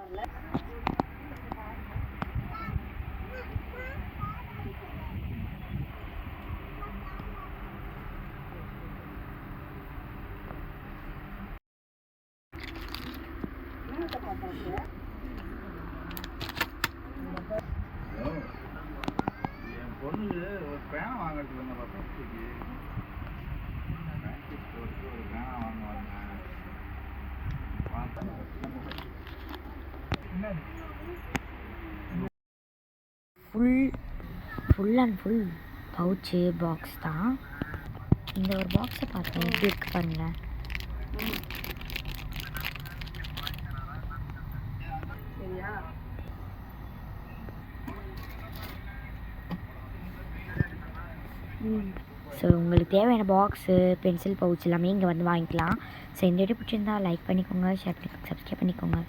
என் பொண்ணு ஒரு பேனா வாங்குறதுக்கு வந்த பசங்களுக்கு ஒரு பேனா வாங்குவாங்க. Full and full pouch box தான். இந்த ஒரு பாக்ஸை பார்த்தேன், எப்படி இருக்கு பாருங்களேன். ஸோ உங்களுக்கு தேவையான பாக்ஸு, பென்சில் பவுச் எல்லாமே இங்கே வந்து வாங்கிக்கலாம். ஸோ இந்த வீடியோ பிடிச்சிருந்தா லைக் பண்ணிக்கோங்க, ஷேர் பண்ணி சப்ஸ்கிரைப் பண்ணிக்கோங்க.